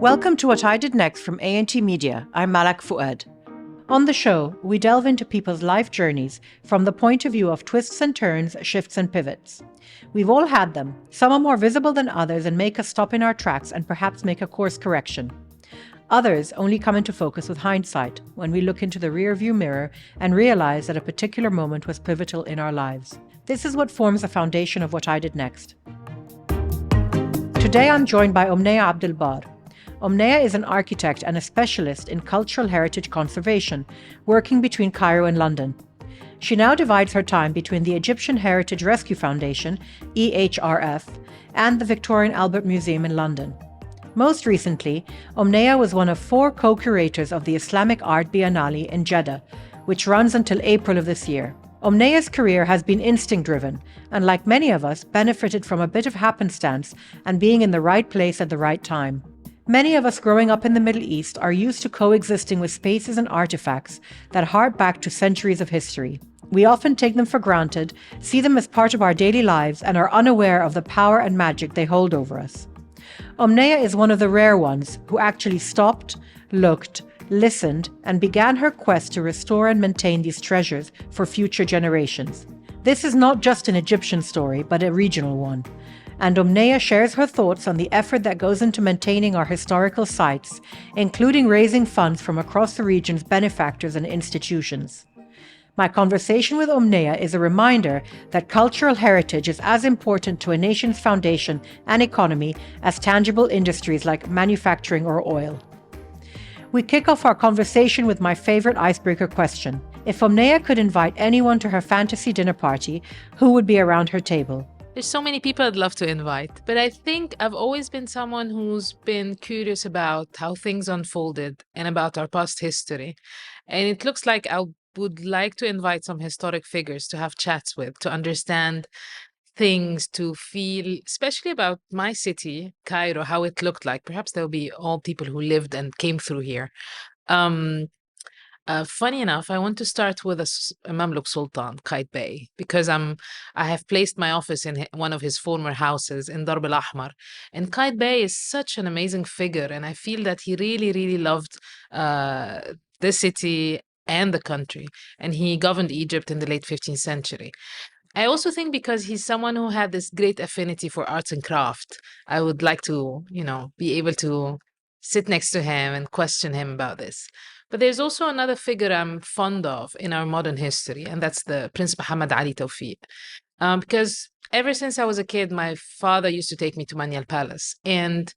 Welcome to What I Did Next from A&T Media. I'm Malak Fuad. On the show, we delve into people's life journeys from the point of view of twists and turns, shifts and pivots. We've all had them. Some are more visible than others and make us stop in our tracks and perhaps make a course correction. Others only come into focus with hindsight, when we look into the rearview mirror and realize that a particular moment was pivotal in our lives. This is what forms the foundation of What I Did Next. Today I'm joined by Omniya Abdel Barr. Omniya is an architect and a specialist in cultural heritage conservation, working between Cairo and London. She now divides her time between the Egyptian Heritage Rescue Foundation, EHRF, and the Victorian Albert Museum in London. Most recently, Omniya was one of 4 co-curators of the Islamic Art Biennale in Jeddah, which runs until April of this year. Omniya's career has been instinct-driven, and like many of us, benefited from a bit of happenstance and being in the right place at the right time. Many of us growing up in the Middle East are used to coexisting with spaces and artifacts that hark back to centuries of history. We often take them for granted, see them as part of our daily lives, and are unaware of the power and magic they hold over us. Omniya is one of the rare ones who actually stopped, looked, listened, and began her quest to restore and maintain these treasures for future generations. This is not just an Egyptian story, but a regional one. And Omniya shares her thoughts on the effort that goes into maintaining our historical sites, including raising funds from across the region's benefactors and institutions. My conversation with Omniya is a reminder that cultural heritage is as important to a nation's foundation and economy as tangible industries like manufacturing or oil. We kick off our conversation with my favorite icebreaker question. If Omniya could invite anyone to her fantasy dinner party, who would be around her table? There's so many people I'd love to invite, but I think I've always been someone who's been curious about how things unfolded and about our past history. And it looks like I would like to invite some historic figures to have chats with, to understand things, to feel, especially about my city, Cairo, how it looked like. Perhaps there'll be all people who lived and came through here. Funny enough, I want to start with a Mamluk Sultan, Qaitbay, because I have placed my office in one of his former houses in Darb al-Ahmar. And Qaitbay is such an amazing figure, and I feel that he really, really loved the city and the country, and he governed Egypt in the late 15th century. I also think because he's someone who had this great affinity for arts and craft, I would like to, be able to sit next to him and question him about this. But there's also another figure I'm fond of in our modern history, and that's the Prince Muhammad Ali Tawfiq. Because ever since I was a kid, my father used to take me to Manyal Palace, and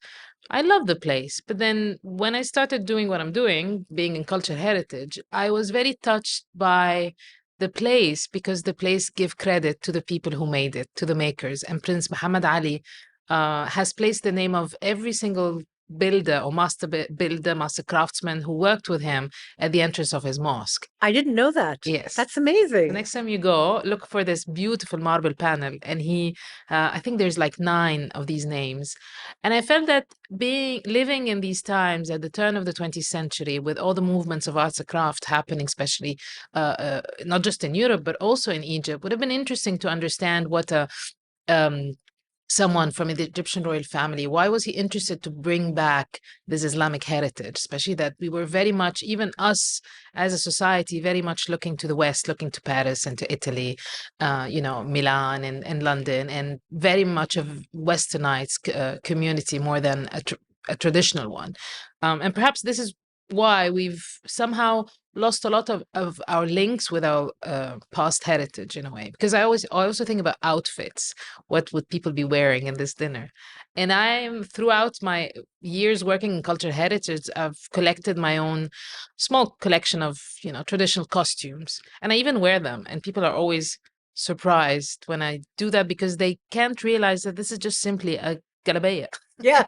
I love the place. But then when I started doing what I'm doing, being in cultural heritage, I was very touched by the place because the place give credit to the people who made it, to the makers. And Prince Muhammad Ali has placed the name of every single builder or master builder, master craftsman who worked with him at the entrance of his mosque. I didn't know that. Yes. That's amazing. The next time you go, look for this beautiful marble panel. And I think there's like 9 of these names. And I felt that living in these times at the turn of the 20th century with all the movements of arts and craft happening, especially not just in Europe, but also in Egypt, would have been interesting to understand what someone from the Egyptian royal family, why was he interested to bring back this Islamic heritage, especially that we were very much, even us as a society, very much looking to the West, looking to Paris and to Italy, Milan and London, and very much a westernized community more than a traditional one. And perhaps this is why we've somehow lost a lot of our links with our past heritage in a way. Because I also think about outfits. What would people be wearing in this dinner? And throughout my years working in cultural heritage, I've collected my own small collection of, traditional costumes. And I even wear them. And people are always surprised when I do that because they can't realize that this is just simply a galabaya. Yeah.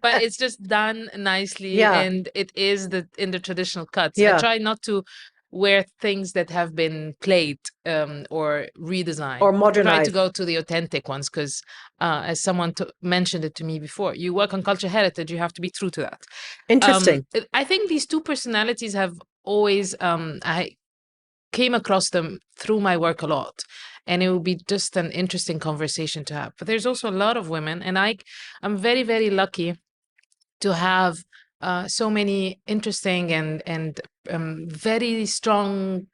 But it's just done nicely, Yeah. and it is in the traditional cuts. Yeah. I try not to wear things that have been played or redesigned. Or modernized. Try to go to the authentic ones because as someone mentioned it to me before, you work on cultural heritage, you have to be true to that. Interesting. I think these 2 personalities have always, I came across them through my work a lot. And it will be just an interesting conversation to have. But there's also a lot of women, and I'm very, very lucky to have so many interesting and very strong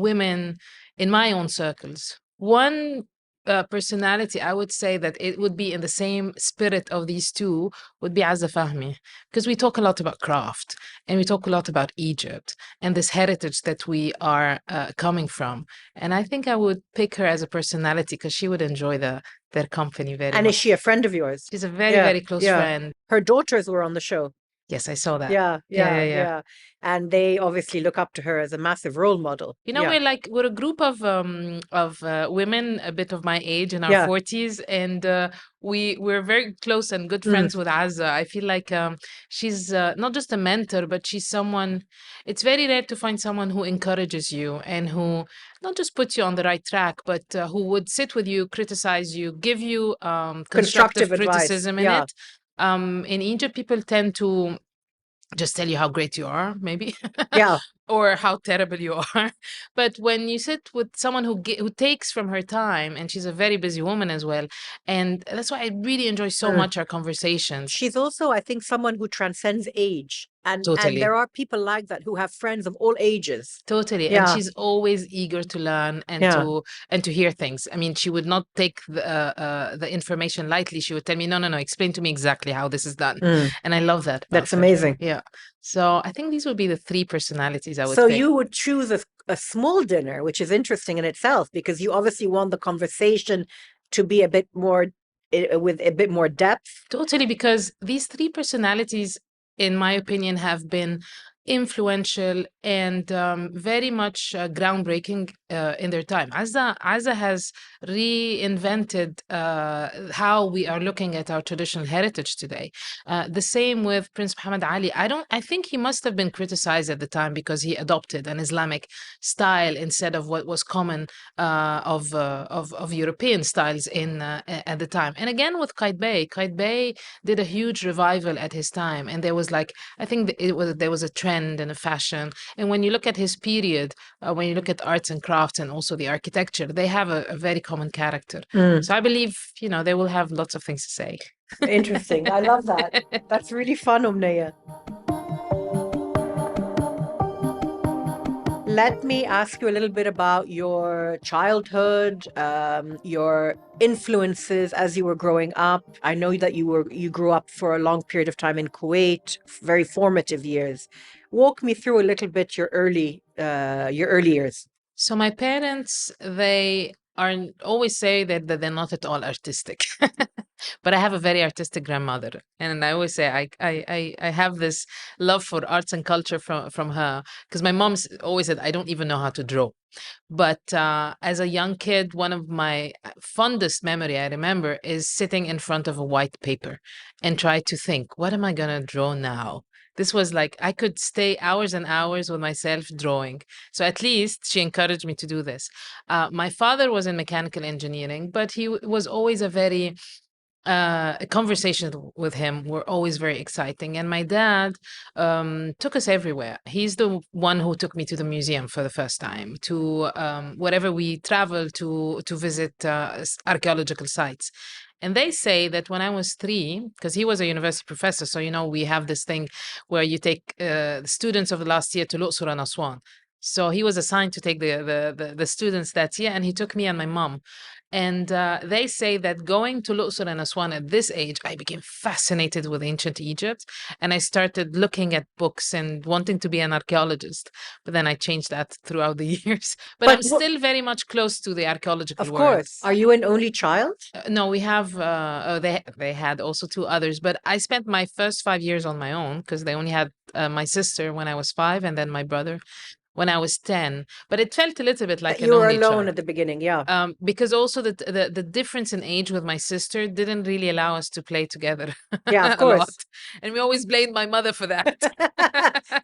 women in my own circles. One personality, I would say that it would be in the same spirit of these two, would be Azza Fahmi, because we talk a lot about craft and we talk a lot about Egypt and this heritage that we are coming from. And I think I would pick her as a personality because she would enjoy their company very And is much. she a friend of yours? She's a very, Yeah, very close yeah. friend. Her daughters were on the show. Yes, I saw that. Yeah, Yeah, yeah, yeah. yeah. And they obviously look up to her as a massive role model. You know, Yeah. we're a group of women a bit of my age in our Yeah. 40s, and we're very close and good Mm. friends with Azza. I feel like she's not just a mentor, but she's someone. It's very rare to find someone who encourages you and who not just puts you on the right track, but who would sit with you, criticize you, give you constructive Constructive advice. criticism in Yeah. it. In Egypt, people tend to just tell you how great you are, maybe. Yeah. Or how terrible you are. But when you sit with someone who takes from her time, and she's a very busy woman as well, and that's why I really enjoy so Mm. much our conversations. She's also, I think, someone who transcends age. And Totally. there are people like that who have friends of all ages. Totally. And Yeah. she's always eager to learn and Yeah. to hear things. I mean, she would not take the information lightly. She would tell me, no, explain to me exactly how this is done. Mm. And I love that. That's about her. amazing. Yeah. So I think these would be the three personalities I would So pick. you would choose a small dinner, which is interesting in itself, because you obviously want the conversation to be a bit more with a bit more depth. Totally, because these three personalities, in my opinion, have been influential and very much groundbreaking in their time. Azza has reinvented how we are looking at our traditional heritage today. The same with Prince Muhammad Ali. I think he must have been criticized at the time because he adopted an Islamic style instead of what was common of European styles at the time. And again with Kite Bey did a huge revival at his time, and there was like I think there was a trend and a fashion. And when you look at his period, when you look at arts and crafts and also the architecture, they have a very common character. Mm. So I believe they will have lots of things to say. Interesting. I love that. That's really fun, Omniya. Let me ask you a little bit about your childhood, your influences as you were growing up. I know that you grew up for a long period of time in Kuwait, very formative years. Walk me through a little bit your early years. So my parents, they always say that they're not at all artistic. But I have a very artistic grandmother, and I always say I have this love for arts and culture from her, because my mom's always said I don't even know how to draw. But as a young kid, one of my fondest memory I remember is sitting in front of a white paper and try to think, what am I gonna draw now? This was like I could stay hours and hours with myself drawing. So at least she encouraged me to do this. My father was in mechanical engineering, but he was always a very conversations with him were always very exciting. And my dad took us everywhere. He's the one who took me to the museum for the first time, to wherever we travel to visit archaeological sites. And they say that when I was 3, because he was a university professor, so we have this thing where you take the students of the last year to Luqsur and Aswan. So he was assigned to take the students that year, and he took me and my mom. And they say that going to Luqsur and Aswan at this age, I became fascinated with ancient Egypt, and I started looking at books and wanting to be an archaeologist. But then I changed that throughout the years. But I'm still very much close to the archaeological world. Of course. Are you an only child? No, we have. They had also 2 others, but I spent my first 5 years on my own because they only had my sister when I was 5, and then my brother when I was 10. But it felt a little bit like you were only alone child. at the beginning, yeah. Because also the difference in age with my sister didn't really allow us to play together. Yeah, of a course. lot. And we always blamed my mother for that.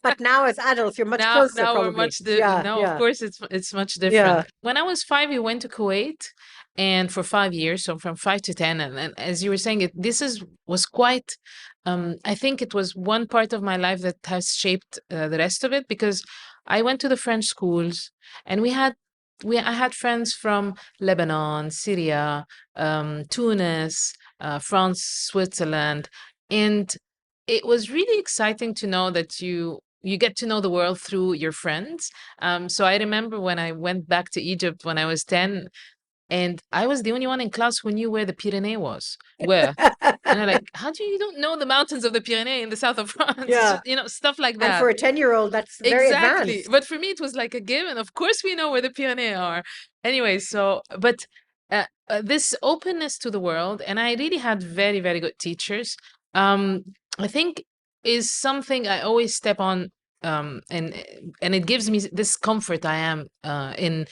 But now as adults, you're much closer. Now probably. we're much yeah. of course it's much different. When I was 5, we went to Kuwait, and for 5 years, so from 5 to 10, and as you were saying, was quite. I think it was one part of my life that has shaped the rest of it, because I went to the French schools, and I had friends from Lebanon, Syria, Tunis, France, Switzerland, and it was really exciting to know that you get to know the world through your friends. So I remember when I went back to Egypt when I was 10, and I was the only one in class who knew where the Pyrenees were. And I'm like, how do you don't know the mountains of the Pyrenees in the south of France? Yeah. You know, stuff like And that. for a 10-year-old, that's very Exactly. advanced. But for me, it was like a given. Of course, we know where the Pyrenees are. Anyway, so, but this openness to the world, and I really had very, very good teachers, I think is something I always step on. And it gives me this comfort I am in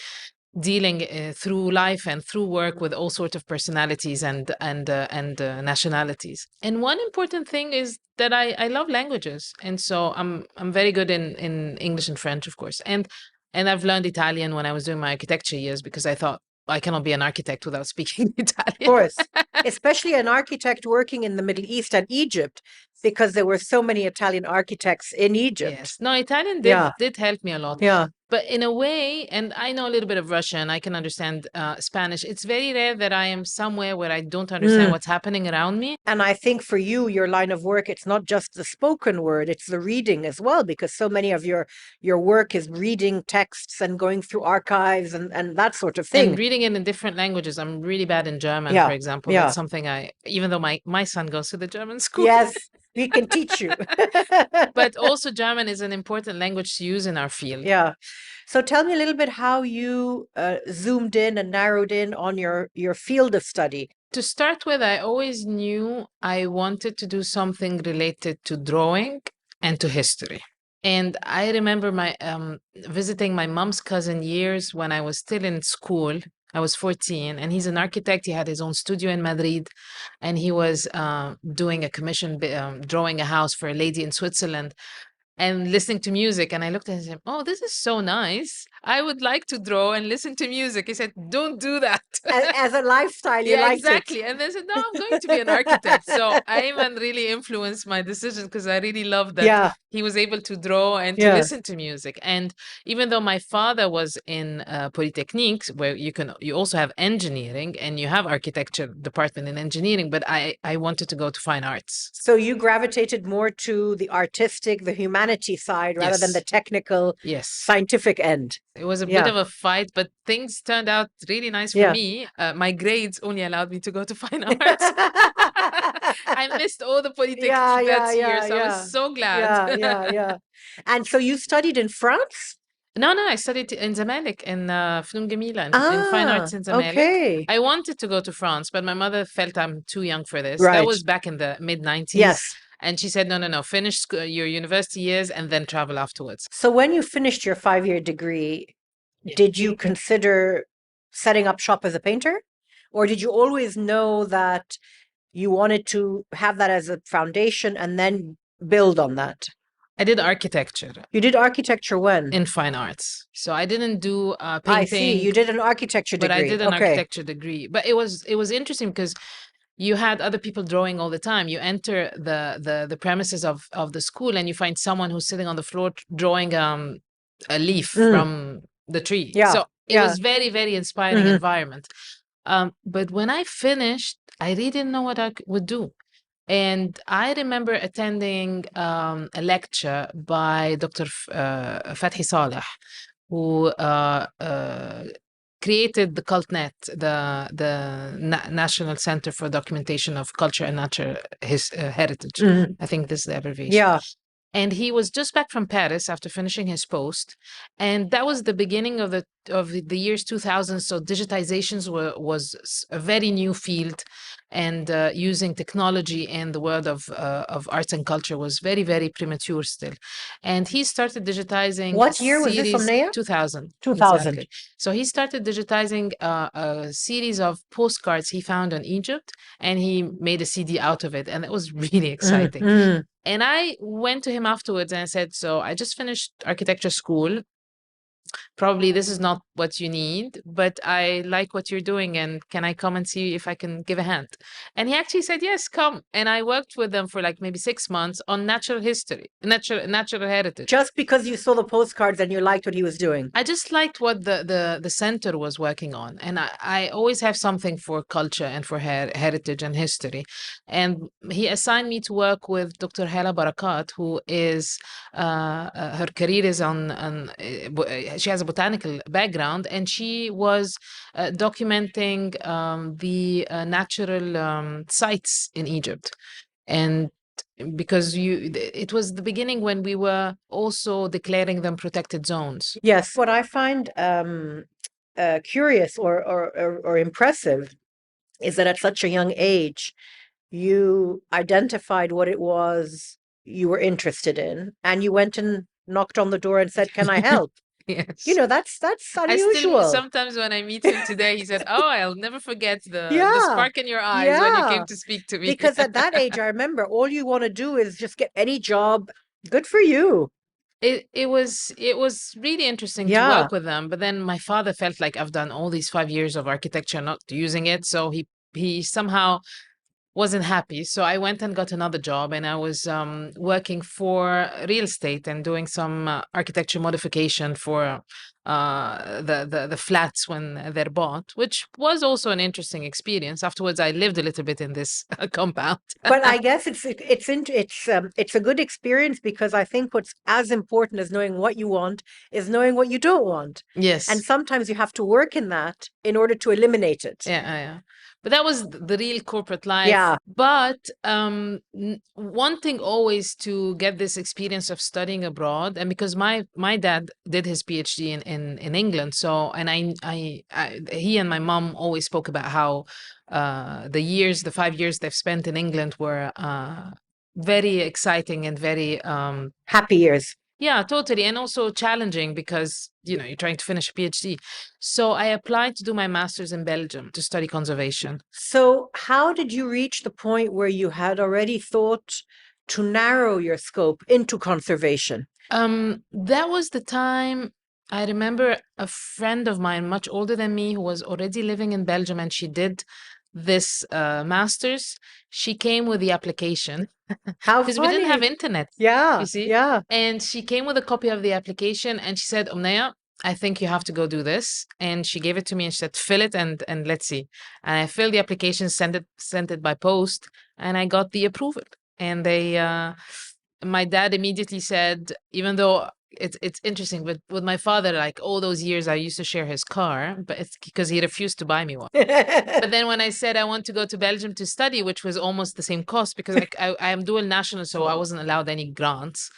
dealing through life and through work with all sorts of personalities and nationalities. And one important thing is that I love languages, and so I'm very good in English and French, of course, and I've learned Italian when I was doing my architecture years because I thought I cannot be an architect without speaking Italian. Of course, especially an architect working in the Middle East and Egypt, because there were so many Italian architects in Egypt. Yes, no, Italian Yeah. did help me a lot. Yeah. But in a way, and I know a little bit of Russian, I can understand Spanish. It's very rare that I am somewhere where I don't understand what's happening around me. And I think for you, your line of work, it's not just the spoken word, it's the reading as well, because so many of your work is reading texts and going through archives and that sort of thing. And reading it in different languages. I'm really bad in German, Yeah, for example. yeah. That's something even though my son goes to the German school. Yes, we can teach you. But also German is an important language to use in our field. Yeah. So tell me a little bit how you zoomed in and narrowed in on your field of study. To start with, I always knew I wanted to do something related to drawing and to history. And I remember my visiting my mom's cousin years when I was still in school. I was 14, and he's an architect. He had his own studio in Madrid, and he was doing a commission, drawing a house for a lady in Switzerland, and listening to music. And I looked at him, oh, this is so nice. I would like to draw and listen to music. He said, don't do that. As a lifestyle, you Yeah, liked exactly. it. And they said, no, I'm going to be an architect. So I even really influenced my decision because I really loved that he was able to draw and to listen to music. And even though my father was in Polytechnique, where you also have engineering and you have architecture department in engineering, but I wanted to go to fine arts. So you gravitated more to the artistic, the humanity side rather than the technical, scientific end. It was a bit of a fight, but things turned out really nice for me. My grades only allowed me to go to fine arts. I missed all the Polytechnique that year, so I was so glad. Yeah. And so you studied in France? No, I studied in Zamalek, in Fnun Gemila, in fine arts in Zamalek. Okay. I wanted to go to France, but my mother felt I'm too young for this. That was back in the mid-90s. Yes. And she said, no, finish your university years and then travel afterwards. So when you finished your 5-year degree, did you consider setting up shop as a painter? Or did you always know that you wanted to have that as a foundation and then build on that? I did architecture. You did architecture when? In fine arts. So I didn't do painting. I see. You did an architecture degree. But I did an architecture degree. But it was interesting because you had other people drawing all the time. You enter the premises of the school and you find someone who's sitting on the floor drawing a leaf from the tree. So it was very, very inspiring environment. But when I finished, I really didn't know what I would do. And I remember attending a lecture by Dr. Fathi Saleh, who created the CultNet, the National Center for Documentation of Culture and Natural Heritage. I think this is the abbreviation. Yeah. And he was just back from Paris after finishing his post, and that was the beginning of the years 2000. So digitizations was a very new field, and using technology in the world of arts and culture was very, very premature still. And he started digitizing. What year was this, Omniya? 2000. 2000. Exactly. So he started digitizing a series of postcards he found on Egypt, and he made a CD out of it, and it was really exciting. And I went to him afterwards and I said, so I just finished architecture school. probably this is not what you need, but I like what you're doing, and can I come and see if I can give a hand? And he actually said, yes, come. And I worked with them for like maybe 6 months on natural history, natural heritage. Just because you saw the postcards and you liked what he was doing. I just liked what the center was working on. And I always have something for culture and for heritage and history. And he assigned me to work with Dr. Hala Barakat, who is, her career is she has a botanical background, and she was documenting the natural sites in Egypt. And because it was the beginning when we were also declaring them protected zones. Yes. What I find curious or impressive is that at such a young age, you identified what it was you were interested in, and you went and knocked on the door and said, "Can I help?" Yes. You know, that's unusual. I still, sometimes when I meet him today, he said, "Oh, I'll never forget the Yeah. spark in your eyes when you Yeah. came to speak to me." Because at that age, I remember all you want to do is just get any job. Good for you. It was really interesting to Yeah. work with them. But then my father felt like I've done all these 5 years of architecture not using it, so he somehow wasn't happy. So I went and got another job, and I was working for real estate and doing some architecture modification for the flats when they're bought, which was also an interesting experience. Afterwards, I lived a little bit in this compound. But I guess it's a good experience, because I think what's as important as knowing what you want is knowing what you don't want. Yes. And sometimes you have to work in that in order to eliminate it. Yeah. But that was the real corporate life. Yeah. But wanting always to get this experience of studying abroad, and because my dad did his PhD in England, so, and he and my mom always spoke about how the 5 years they've spent in England were very exciting and very Happy years. yeah, totally. And also challenging because, you're trying to finish a PhD. So I applied to do my master's in Belgium to study conservation. So how did you reach the point where you had already thought to narrow your scope into conservation? That was the time. I remember a friend of mine, much older than me, who was already living in Belgium, and she did this master's. She came with the application. How Because we didn't have funny. internet, Yeah. you see? Yeah. And she came with a copy of the application, and she said, Omniya, I think you have to go do this. And she gave it to me and she said, fill it and let's see. And I filled the application, sent it by post, and I got the approval. And my dad immediately said, even though it's interesting, but with my father, like all those years I used to share his car, but it's because he refused to buy me one. But then when I said I want to go to Belgium to study, which was almost the same cost, because I am dual national, so I wasn't allowed any grants.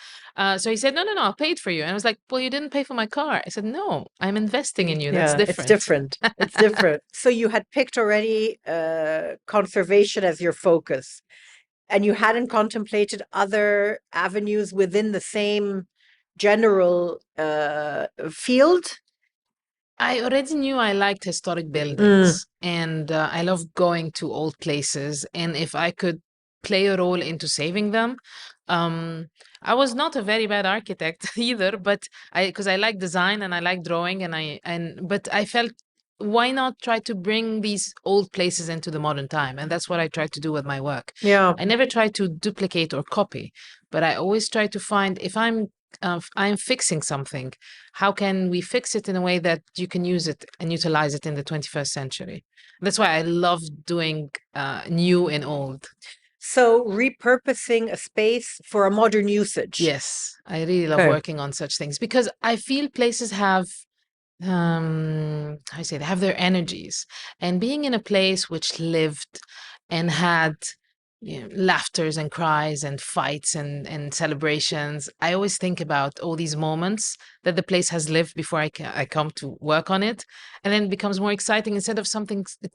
So he said, no, I'll pay it for you. And I was like, well, you didn't pay for my car. I said, no, I'm investing in you. That's different. It's different. It's different. So you had picked already conservation as your focus, and you hadn't contemplated other avenues within the same general field? I already knew I liked historic buildings, and I love going to old places. And if I could play a role into saving them, I was not a very bad architect either, but because I like design and I like drawing, but I felt, why not try to bring these old places into the modern time? And that's what I try to do with my work. Yeah. I never try to duplicate or copy, but I always try to find, if I'm fixing something, how can we fix it in a way that you can use it and utilize it in the 21st century? That's why I love doing new and old. So repurposing a space for a modern usage. Yes, I really love working on such things, because I feel places have they have their energies, and being in a place which lived and had laughters and cries and fights and celebrations, I always think about all these moments that the place has lived before I come to work on it, and then it becomes more exciting instead of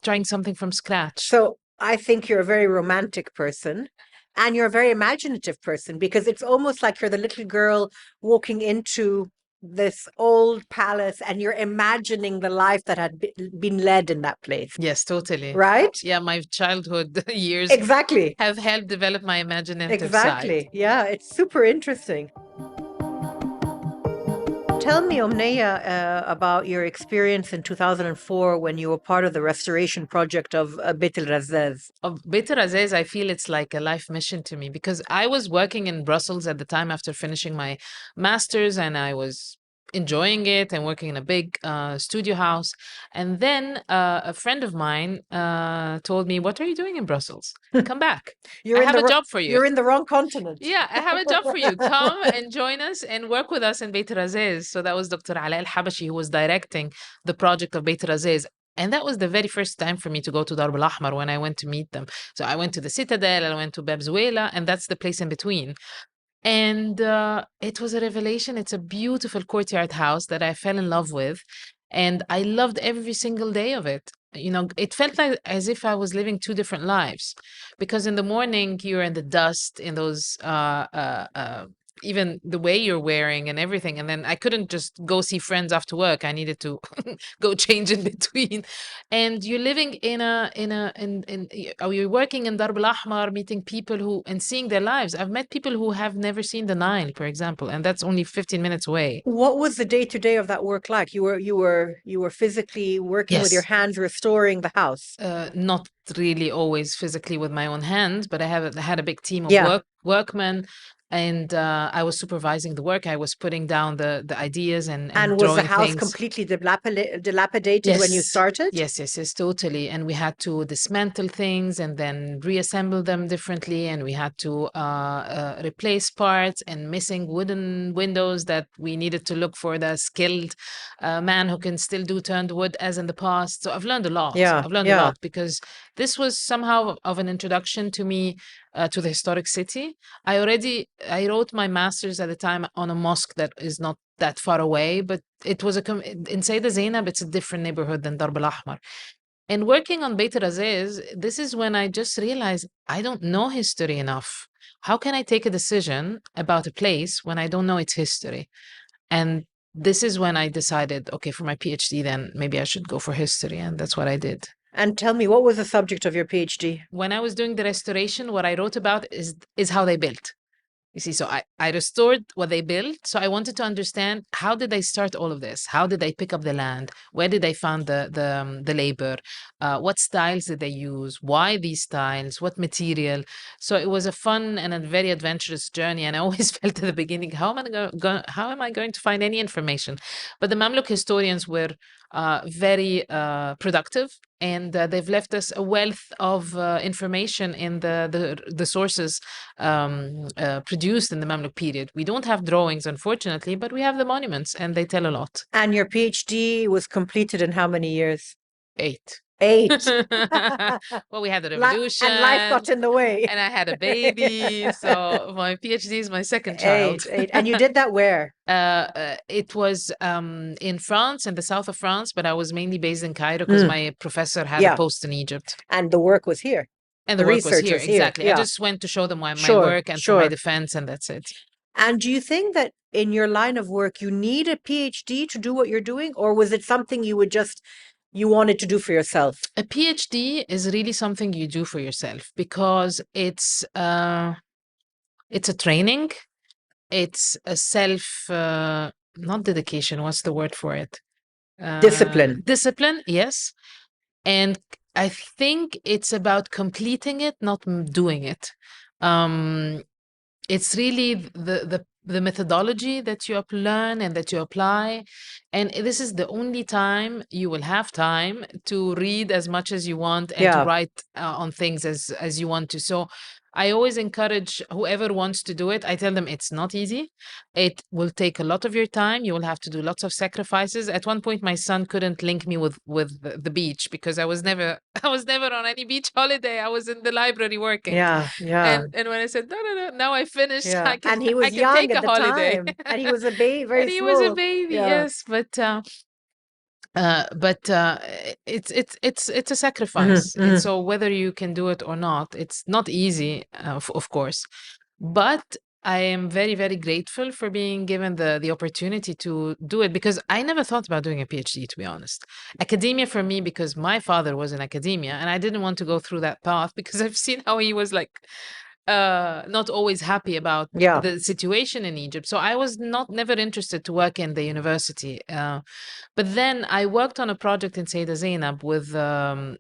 trying something from scratch. So I think you're a very romantic person, and you're a very imaginative person, because it's almost like you're the little girl walking into this old palace and you're imagining the life that had been led in that place. Yes, totally. Right? Yeah, my childhood years exactly have helped develop my imaginative exactly side. Yeah, it's super interesting. Tell me, Omniya, about your experience in 2004 when you were part of the restoration project of Beit El Razaz. Of Beit Razez, I feel it's like a life mission to me because I was working in Brussels at the time after finishing my master's, and I was enjoying it and working in a big studio house. And then a friend of mine told me, "What are you doing in Brussels? Come back. I have a job for you." You're in the wrong continent. Yeah, I have a job for you. Come and join us and work with us in Beit Razez. So that was Dr. Ala Al-Habashi who was directing the project of Beit Razez. And that was the very first time for me to go to Darb al-Ahmar when I went to meet them. So I went to the Citadel, I went to Babzuela, and that's the place in between. And it was a revelation. It's a beautiful courtyard house that I fell in love with. And I loved every single day of it. You know, it felt like as if I was living two different lives. Because in the morning, you're in the dust, in those even the way you're wearing and everything. And then I couldn't just go see friends after work. I needed to go change in between. And you're living you're working in Darb al-Ahmar, meeting people who and seeing their lives. I've met people who have never seen the Nile, for example, and that's only 15 minutes away. What was the day-to-day of that work like? You were physically working with your Yes. hands, restoring the house. Not really always physically with my own hands, but I had a big team of Yeah. workmen, and I was supervising the work. I was putting down the ideas and And was the drawing house things. completely dilapidated when you started? Yes, totally. And we had to dismantle things and then reassemble them differently. And we had to replace parts and missing wooden windows that we needed to look for the skilled man who can still do turned wood as in the past. So I've learned a lot. Yeah, I've learned a yeah. lot because this was somehow of an introduction to me to the historic city. I wrote my master's at the time on a mosque that is not that far away, but it was in Sayyidah Zainab, it's a different neighborhood than Darb al-Ahmar. And working on Beit Razez, this is when I just realized I don't know history enough. How can I take a decision about a place when I don't know its history? And this is when I decided, okay, for my PhD, then maybe I should go for history. And that's what I did. And tell me, what was the subject of your PhD? When I was doing the restoration, what I wrote about is how they built. You see, so I restored what they built. So I wanted to understand, how did they start all of this? How did they pick up the land? Where did they find the labor? What styles did they use? Why these styles? What material? So it was a fun and a very adventurous journey. And I always felt at the beginning, how am I going to find any information? But the Mamluk historians were very productive, and they've left us a wealth of information in the sources produced in the Mamluk period. We don't have drawings, unfortunately, but we have the monuments, and they tell a lot. And your PhD was completed in how many years? 8. 8. Well, we had the revolution. And life got in the way. And I had a baby. So my PhD is my second child. 8. And you did that where? It was in France, in the south of France, but I was mainly based in Cairo because my professor had a post in Egypt. And the work was here. And the work was here, exactly. Yeah. I just went to show them my work and for my defense, and that's it. And do you think that in your line of work, you need a PhD to do what you're doing? Or was it something you wanted to do for yourself? A PhD is really something you do for yourself because it's a training. It's a not dedication. What's the word for it? Discipline. Discipline, yes. And I think it's about completing it, not doing it. It's really the methodology that you learn and that you apply. And this is the only time you will have time to read as much as you want and to write on things as you want to. So I always encourage whoever wants to do it. I tell them it's not easy. It will take a lot of your time. You will have to do lots of sacrifices. At one point, my son couldn't link me with the beach because I was never on any beach holiday. I was in the library working. Yeah. And when I said no, now I finished. I can, and he was young take at a the holiday. time, and he was a baby, very and he small. was a baby, yes, but it's a sacrifice. And so whether you can do it or not, it's not easy, of course. But I am very, very grateful for being given the opportunity to do it because I never thought about doing a PhD, to be honest. Academia for me, because my father was in academia and I didn't want to go through that path because I've seen how he was like not always happy about Yeah. the situation in Egypt. So I was never interested to work in the university. But then I worked on a project in Sayyida Zainab with the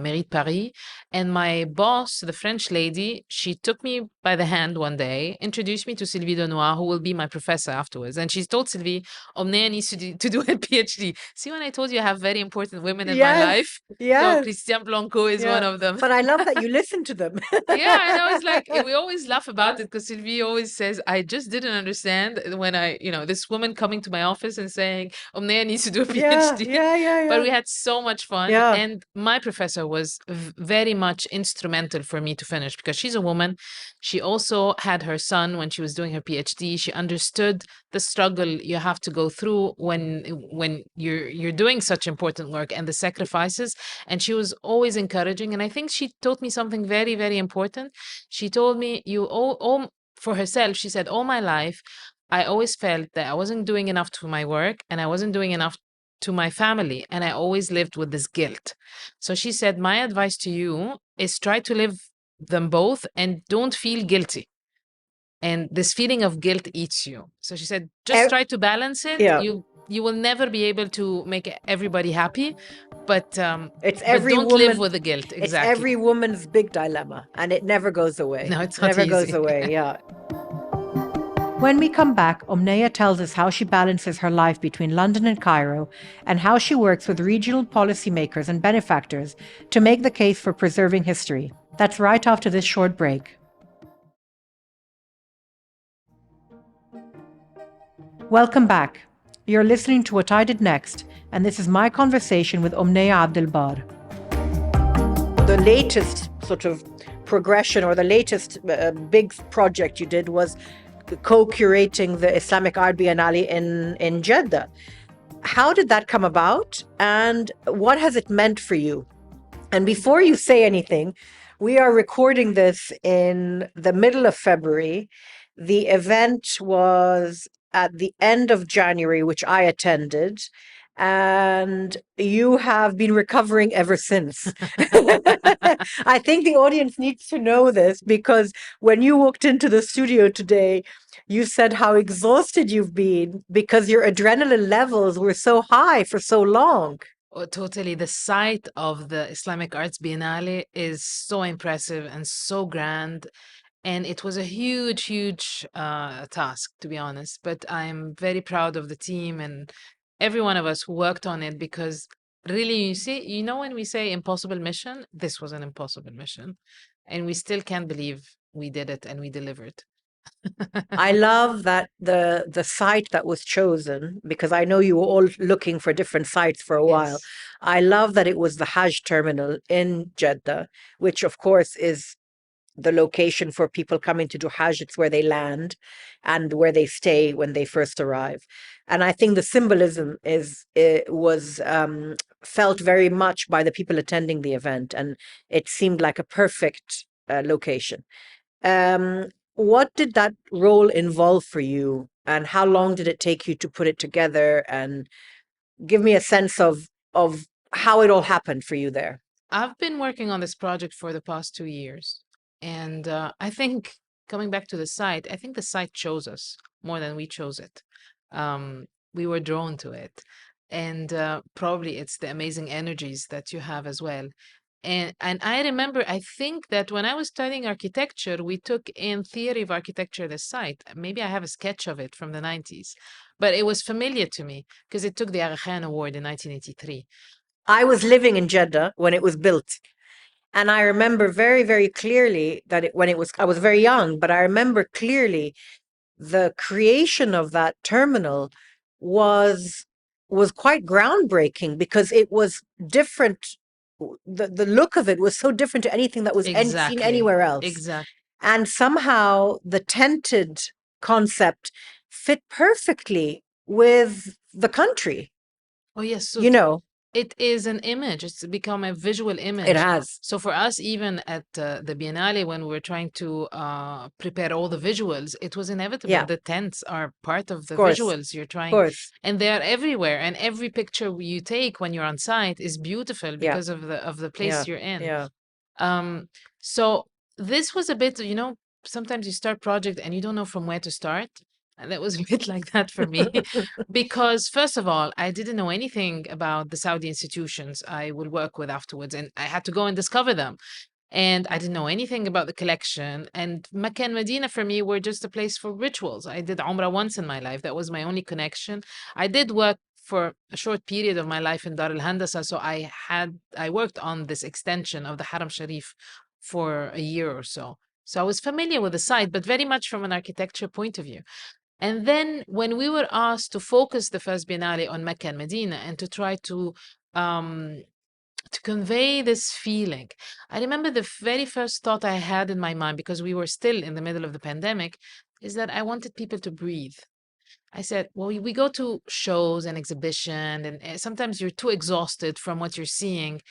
Mairie de Paris. And my boss, the French lady, she took me by the hand one day, introduced me to Sylvie Denoir, who will be my professor afterwards. And she told Sylvie, Omniya needs to do a PhD. See, when I told you I have very important women in my Yes. life? So Yes. Christian Blanco is one Yeah. of them. But I love that you listen to them. Yeah, and I was like, we always laugh about it because Sylvie always says, I just didn't understand when this woman coming to my office and saying, Omniya needs to do a Yeah, PhD. yeah. But we had so much fun. Yeah. And my professor was very much instrumental for me to finish because she's a woman. She also had her son when she was doing her PhD. She understood the struggle you have to go through when you're doing such important work and the sacrifices. And she was always encouraging. And I think she taught me something very, very important. She told me, for herself, she said, all my life, I always felt that I wasn't doing enough to my work and I wasn't doing enough to my family. And I always lived with this guilt. So she said, my advice to you is try to live them both and don't feel guilty. And this feeling of guilt eats you. So she said, just try to balance it. Yeah. You will never be able to make everybody happy, but It's but every don't live with the guilt. It's Exactly. every woman's big dilemma, and it never goes away. No, it's It not never goes easy. away. Yeah. When we come back, Omniya tells us how she balances her life between London and Cairo and how she works with regional policymakers and benefactors to make the case for preserving history. That's right after this short break. Welcome back. You're listening to What I Did Next, and this is my conversation with Omniya Abdel Barr. The latest sort of progression or the latest big project you did was co-curating the Islamic Art Biennale in Jeddah. How did that come about, and what has it meant for you? And before you say anything, we are recording this in the middle of February. The event was at the end of January, which I attended, and you have been recovering ever since. I think the audience needs to know this because when you walked into the studio today, you said how exhausted you've been because your adrenaline levels were so high for so long. Oh, totally. The site of the Islamic Arts Biennale is so impressive and so grand. And it was a huge, huge task, to be honest. But I'm very proud of the team and every one of us who worked on it because really, when we say impossible mission, this was an impossible mission. And we still can't believe we did it and we delivered. I love that the site that was chosen, because I know you were all looking for different sites for a while. Yes. I love that it was the Hajj terminal in Jeddah, which of course is the location for people coming to do Hajj. It's where they land and where they stay when they first arrive. And I think the symbolism was felt very much by the people attending the event, and it seemed like a perfect location. What did that role involve for you, and how long did it take you to put it together? And give me a sense of how it all happened for you there. I've been working on this project for the past 2 years. And I think coming back to the site, I think the site chose us more than we chose it. We were drawn to it. And probably it's the amazing energies that you have as well. And I remember, I think that when I was studying architecture, we took in theory of architecture this site. Maybe I have a sketch of it from the 90s, but it was familiar to me because it took the Aga Khan Award in 1983. I was living in Jeddah when it was built. And I remember very, very clearly that I was very young, but I remember clearly the creation of that terminal was quite groundbreaking because it was different. The look of it was so different to anything that was seen anywhere else. Exactly. And somehow the tented concept fit perfectly with the country. Oh, yes. So it is an image. It's become a visual image. It has. So for us, even at the Biennale, when we were trying to prepare all the visuals, it was inevitable. Yeah. The tents are part of the course. visuals you're trying. Of course. And they are everywhere. And every picture you take when you're on site is beautiful because of the place you're in. Yeah. So this was a bit, sometimes you start project and you don't know from where to start. And that was a bit like that for me. Because first of all, I didn't know anything about the Saudi institutions I would work with afterwards, and I had to go and discover them. And I didn't know anything about the collection. And Mecca and Medina for me were just a place for rituals. I did Umrah once in my life. That was my only connection. I did work for a short period of my life in Dar al Handasa. So I worked on this extension of the Haram Sharif for a year or so. So I was familiar with the site, but very much from an architecture point of view. And then when we were asked to focus the first Biennale on Mecca and Medina and to try um, to convey this feeling. I remember the very first thought I had in my mind, because we were still in the middle of the pandemic, is that I wanted people to breathe. I said, well, we go to shows and exhibition, and sometimes you're too exhausted from what you're seeing.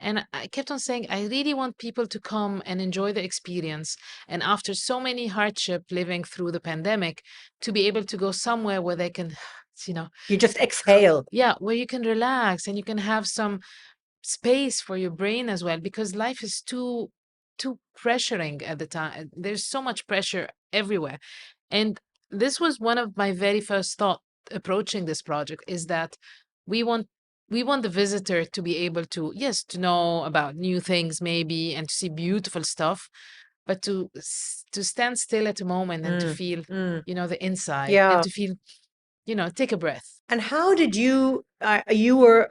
And I kept on saying, I really want people to come and enjoy the experience. And after so many hardship living through the pandemic, to be able to go somewhere where they can, you know, You just exhale. yeah, where you can relax and you can have some space for your brain as well, because life is too pressuring at the time. There's so much pressure everywhere. And this was one of my very first thought approaching this project, is that we want we want the visitor to be able to, yes, to know about new things maybe and to see beautiful stuff, but to stand still at a moment and to Mm, feel, mm. the inside, and Yeah. to feel, take a breath. And how did you were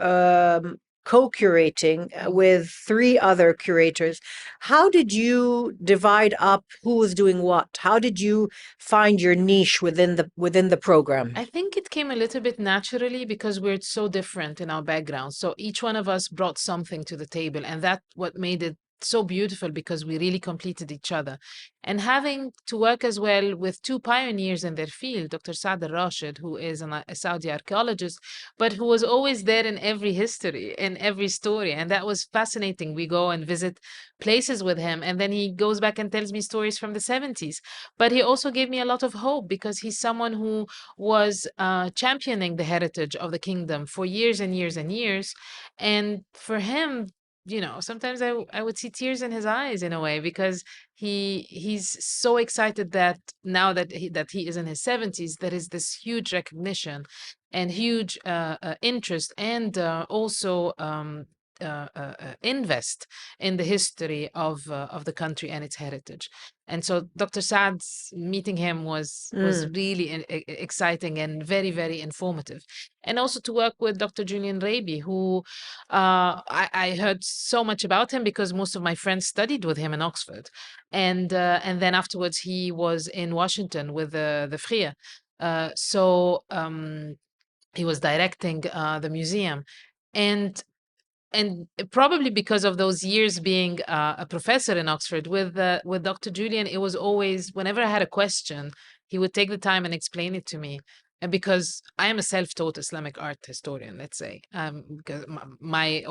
co-curating with three other curators. How did you divide up who was doing what? How did you find your niche within the program? I think it came a little bit naturally because we're so different in our backgrounds. So each one of us brought something to the table, and that what made it so beautiful, because we really completed each other. And having to work as well with two pioneers in their field, Dr. Saad al-Rashid, who is a Saudi archaeologist, but who was always there in every history, in every story. And that was fascinating. We go and visit places with him, and then he goes back and tells me stories from the 70s. But he also gave me a lot of hope, because he's someone who was championing the heritage of the kingdom for years and years and years. And for him, sometimes I would see tears in his eyes in a way, because he's so excited that now that he is in his 70s, there is this huge recognition and huge interest, and also invest in the history of the country and its heritage. And so Dr. Saad's meeting him was Mm. really exciting and very, very informative. And also to work with Dr. Julian Raby, who I heard so much about him because most of my friends studied with him in Oxford. And then afterwards he was in Washington with the FRIA. So he was directing the museum. And probably because of those years being a professor in Oxford with Dr. Julian, it was always, whenever I had a question, he would take the time and explain it to me. And because I am a self-taught Islamic art historian, let's say, because my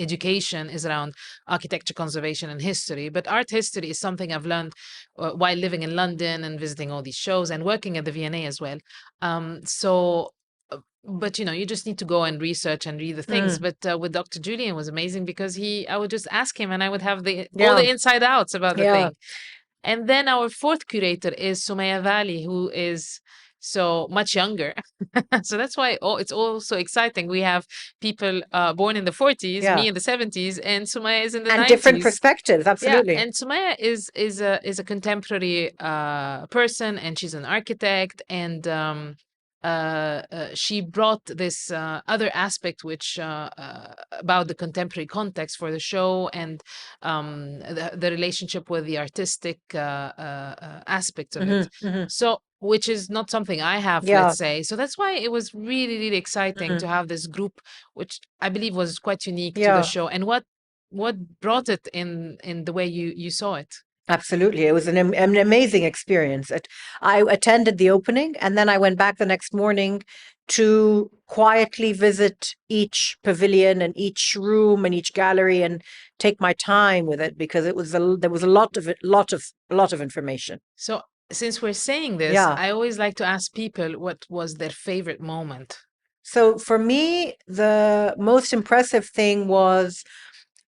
education is around architecture conservation and history, but art history is something I've learned while living in London and visiting all these shows and working at the V&A as well. But you just need to go and research and read the things. Mm. But with Dr. Julian was amazing, because I would just ask him and I would have all Yeah. the inside outs about the Yeah. thing. And then our fourth curator is Sumaya Valley, who is so much younger. So that's why it's all so exciting. We have people born in the 40s, Yeah. me in the 70s, and Sumaya is in the And different 90s. perspectives, Yeah, absolutely. and Sumaya is a contemporary person, and she's an architect, and she brought this other aspect, which about the contemporary context for the show, and the relationship with the artistic aspect of it. Hmm. Hmm. So, which is not something I have, Yeah. let's say. So that's why it was really, really exciting Mm. to have this group, which I believe was quite unique to the Yeah. show. And what brought it in the way you saw it? Absolutely. It was an amazing experience. I attended the opening, and then I went back the next morning to quietly visit each pavilion and each room and each gallery and take my time with it, because there was a lot of it, a lot of information. So since we're saying this, Yeah. I always like to ask people what was their favorite moment. So for me, the most impressive thing was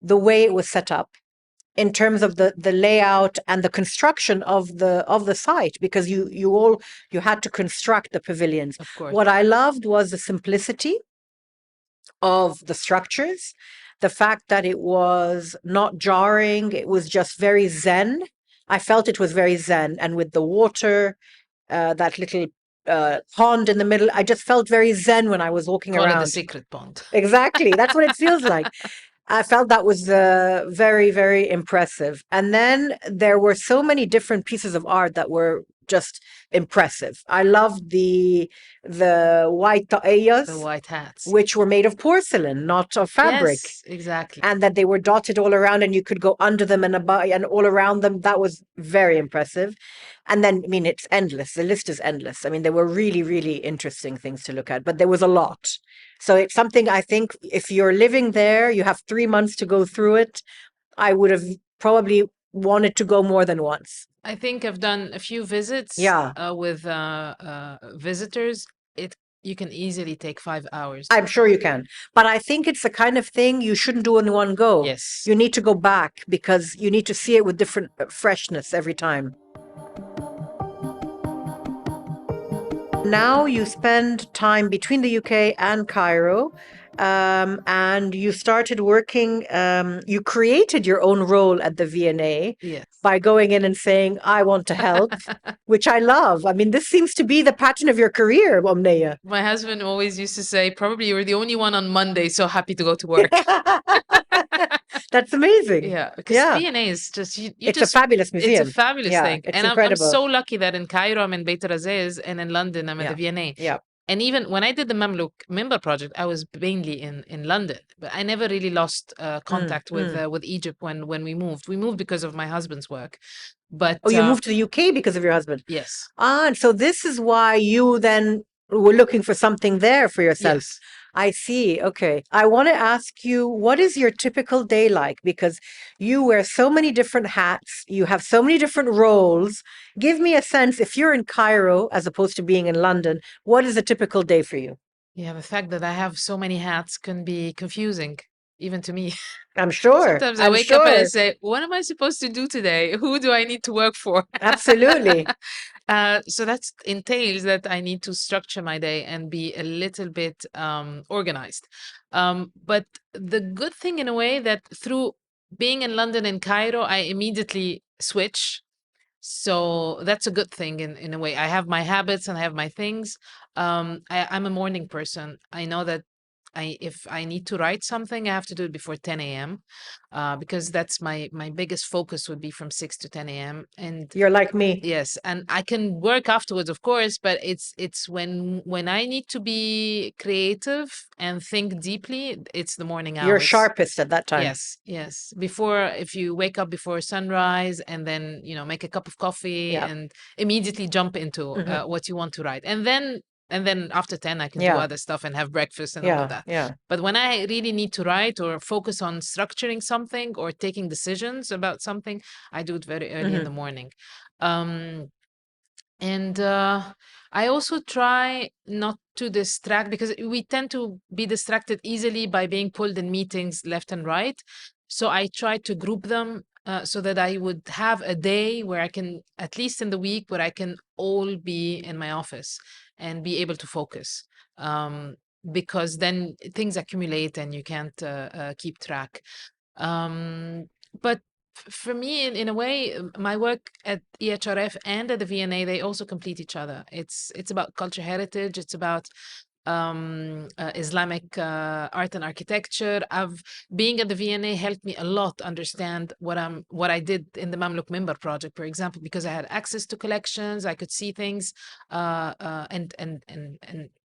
the way it was set up. in terms of the layout and the construction of the site, because you had to construct the pavilions. Of course. What I loved was the simplicity of the structures, the fact that it was not jarring, it was just very zen. I felt it was very zen, and with the water, that little pond in the middle, I just felt very zen when I was walking Call it the around. secret pond. Exactly, that's what it feels like. I felt that was very, very impressive. And then there were so many different pieces of art that were just impressive. I loved the white The taiyas, white hats. which were made of porcelain, not of fabric. Yes, exactly. And that they were dotted all around, and you could go under them and above and all around them. That was very impressive. And then, I mean, it's endless. The list is endless. I mean, there were really, really interesting things to look at, but there was a lot. So it's something, I think, if you're living there, you have 3 months to go through it. I would have probably wanted to go more than once. I think I've done a few visits Yeah. with visitors. You can easily take 5 hours. I'm sure you can. But I think it's the kind of thing you shouldn't do in one go. Yes. You need to go back, because you need to see it with different freshness every time. Now you spend time between the UK and Cairo, and you started working, you created your own role at the V&A Yes. by going in and saying, I want to help, which I love. I mean, this seems to be the pattern of your career, Omniya. My husband always used to say, probably you're the only one on Monday, so happy to go to work. That's amazing. Yeah, because Yeah. V&A is just, It's a fabulous museum. It's a fabulous Yeah, thing. it's And I'm incredible. so lucky that in Cairo, I'm in Beit Raziz, and in London, I'm at the V&A. Yeah. And even when I did the Mamluk Member project, I was mainly in London, but I never really lost contact with Egypt when we moved. We moved because of my husband's work. But Oh, you moved to the UK because of your husband? yes. Ah, and so this is why you then were looking for something there for yourself. Yes. I see. Okay. I want to ask you, what is your typical day like? Because you wear so many different hats, you have so many different roles. Give me a sense, if you're in Cairo as opposed to being in London, what is a typical day for you? Yeah, the fact that I have so many hats can be confusing, even to me. I'm sure. Sometimes I wake up and I say, what am I supposed to do today? Who do I need to work for? Absolutely. So that entails that I need to structure my day and be a little bit organized. But the good thing in a way that through being in London and Cairo, I immediately switch. So that's a good thing in a way. I have my habits and I have my things. I'm a morning person. I know that if I need to write something, I have to do it before 10 a.m. Because that's my biggest focus would be from 6 to 10 a.m. And You're like me. yes, and I can work afterwards, of course, but it's when I need to be creative and think deeply, it's the morning hours. You're sharpest at that time. Yes, yes. Before, if you wake up before sunrise and then, make a cup of coffee Yeah. and immediately jump into what you want to write. And then after 10, I can do other stuff and have breakfast and all of that. Yeah. But when I really need to write or focus on structuring something or taking decisions about something, I do it very early in the morning. And I also try not to distract, because we tend to be distracted easily by being pulled in meetings left and right. So I try to group them so that I would have a day where I can, at least in the week, where I can all be in my office and be able to focus. Because then things accumulate and you can't keep track. But for me, in a way, my work at EHRF and at the V&A, they also complete each other. It's about culture heritage. It's about Islamic art and architecture. Being at the V&A helped me a lot understand what I did in the Mamluk Member project, for example, because I had access to collections. I could see things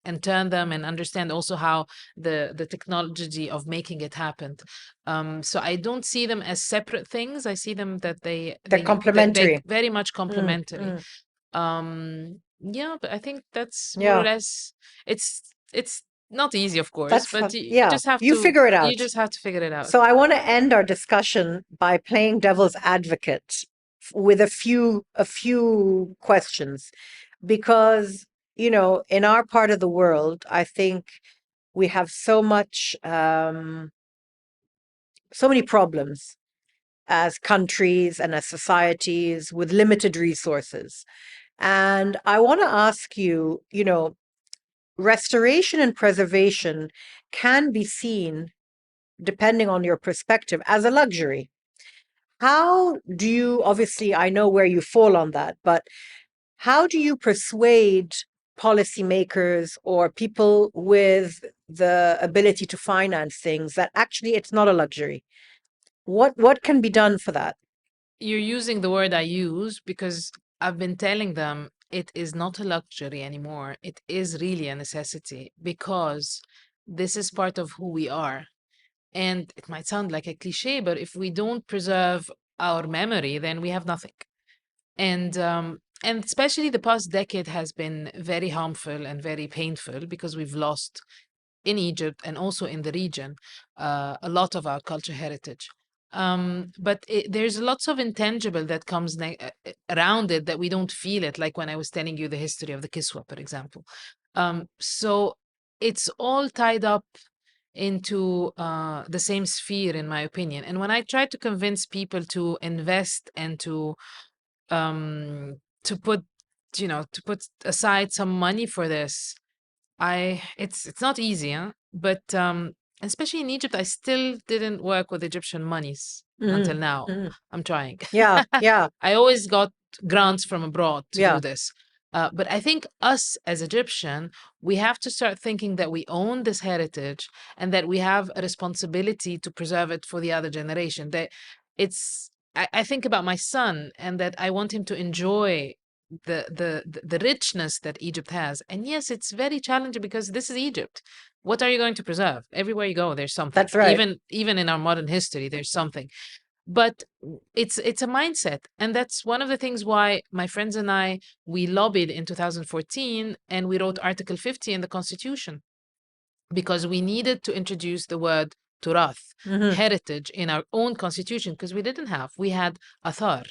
and turn them, and understand also how the technology of making it happened. So I don't see them as separate things. I see them that they're complementary. very much complementary. Yeah, but I think that's more or less, it's not easy, of course, but you just have to figure it out. You just have to figure it out. So I want to end our discussion by playing devil's advocate with a few questions, because in our part of the world, I think we have so many problems as countries and as societies with limited resources. And I want to ask you, restoration and preservation can be seen, depending on your perspective, as a luxury. How do you, obviously, I know where you fall on that, but how do you persuade policymakers or people with the ability to finance things that actually it's not a luxury? What can be done for that? You're using the word I use because I've been telling them it is not a luxury anymore. It is really a necessity because this is part of who we are. And it might sound like a cliche, but if we don't preserve our memory, then we have nothing. And especially the past decade has been very harmful and very painful because we've lost in Egypt and also in the region a lot of our culture heritage. But there's lots of intangible that comes around it that we don't feel it, like when I was telling you the history of the Kiswa, for example. So it's all tied up into the same sphere, in my opinion. And when I try to convince people to invest and to put, to put aside some money for this, it's not easy, huh? But especially in Egypt, I still didn't work with Egyptian monies until now. I'm trying. Yeah, yeah, I always got grants from abroad to yeah. do this. But I think us as Egyptian, we have to start thinking that we own this heritage and that we have a responsibility to preserve it for the other generation. That I think about my son and that I want him to enjoy the richness that Egypt has. And yes, it's very challenging because this is Egypt. What are you going to preserve? Everywhere you go, there's something. That's right. Even in our modern history, there's something. But it's a mindset, and that's one of the things why my friends and I, we lobbied in 2014 and we wrote Article 50 in the Constitution, because we needed to introduce the word turath, heritage, in our own constitution, because we had athar,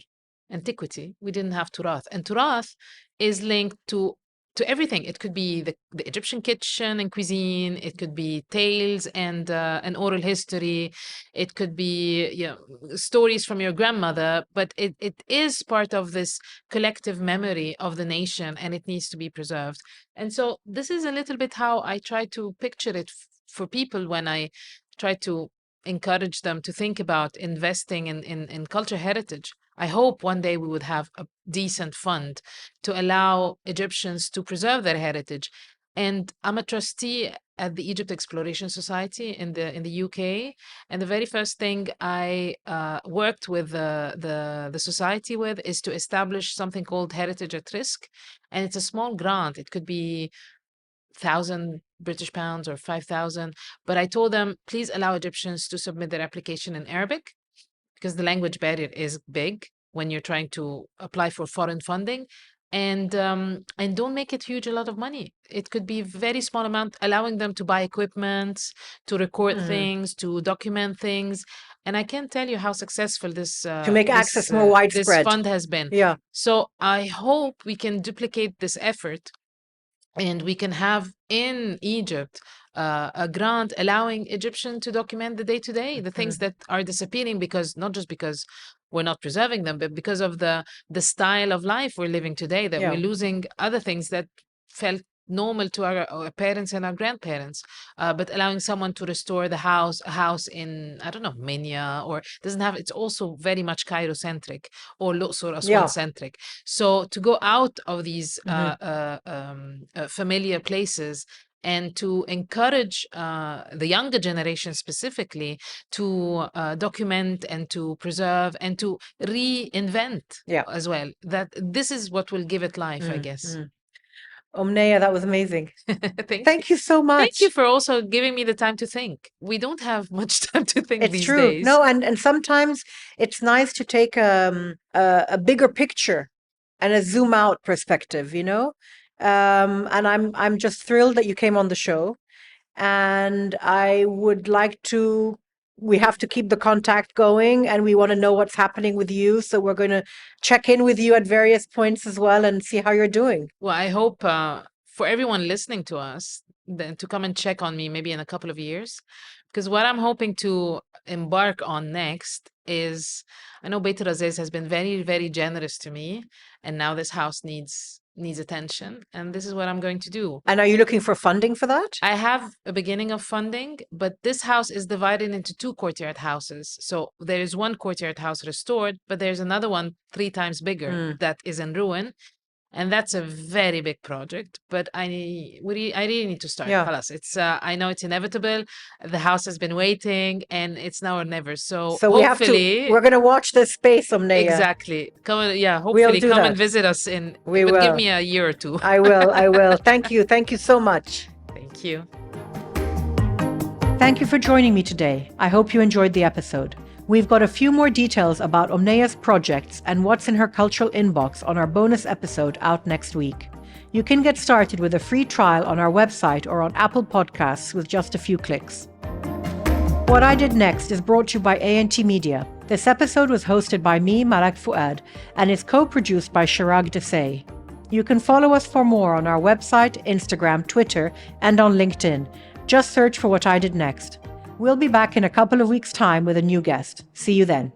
antiquity. We didn't have turath. And turath is linked to everything. It could be the Egyptian kitchen and cuisine. It could be tales and an oral history. It could be stories from your grandmother. But it is part of this collective memory of the nation, and it needs to be preserved. And so this is a little bit how I try to picture it for people when I try to encourage them to think about investing in culture heritage. I hope one day we would have a decent fund to allow Egyptians to preserve their heritage. And I'm a trustee at the Egypt Exploration Society in the UK. And the very first thing I worked with the society with is to establish something called Heritage at Risk. And it's a small grant. It could be 1,000 British pounds or 5,000. But I told them, please allow Egyptians to submit their application in Arabic, because the language barrier is big when you're trying to apply for foreign funding. And don't make it huge, a lot of money. It could be very small amount, allowing them to buy equipment, to record things, to document things. And I can't tell you how successful this To make access more this widespread. fund has been. Yeah. So I hope we can duplicate this effort, and we can have in Egypt a grant allowing Egyptian to document the day-to-day, the things that are disappearing, because not just because we're not preserving them, but because of the style of life we're living today, that we're losing other things that felt normal to our parents and our grandparents. But allowing someone to restore a house in, I don't know, Minya, or doesn't have, it's also very much Cairo centric or Luxor Aswan centric. So to go out of these familiar places and to encourage the younger generation specifically to document and to preserve and to reinvent as well. That this is what will give it life, I guess. Omniya, that was amazing. Thank you so much. Thank you for also giving me the time to think. We don't have much time to think It's these true. days. No, and sometimes it's nice to take a bigger picture and a zoom out perspective, and I'm just thrilled that you came on the show, and I would like to. We have to keep the contact going, and we want to know what's happening with you. So we're going to check in with you at various points as well and see how you're doing. Well, I hope for everyone listening to us then to come and check on me maybe in a couple of years, Because what I'm hoping to embark on next is, I know Beit Razes has been very, very generous to me, and now this house needs attention, and this is what I'm going to do. And are you looking for funding for that? I have a beginning of funding, but this house is divided into 2 courtyard houses. So there is one courtyard house restored, but there's another one 3 times bigger that is in ruin. And that's a very big project, but I really need to start. Yeah. Khalas, it's I know it's inevitable. The house has been waiting, and it's now or never. So So hopefully, we're going to watch this space, Omniya. exactly. Hopefully do come that. and visit us in. We but will. give me a year or 2. I will. Thank you so much. Thank you. Thank you for joining me today. I hope you enjoyed the episode. We've got a few more details about Omniya's projects and what's in her cultural inbox on our bonus episode out next week. You can get started with a free trial on our website or on Apple Podcasts with just a few clicks. What I Did Next is brought to you by A&T Media. This episode was hosted by me, Malak Fuad, and is co-produced by Chirag Desai. You can follow us for more on our website, Instagram, Twitter, and on LinkedIn. Just search for What I Did Next. We'll be back in a couple of weeks' time with a new guest. See you then.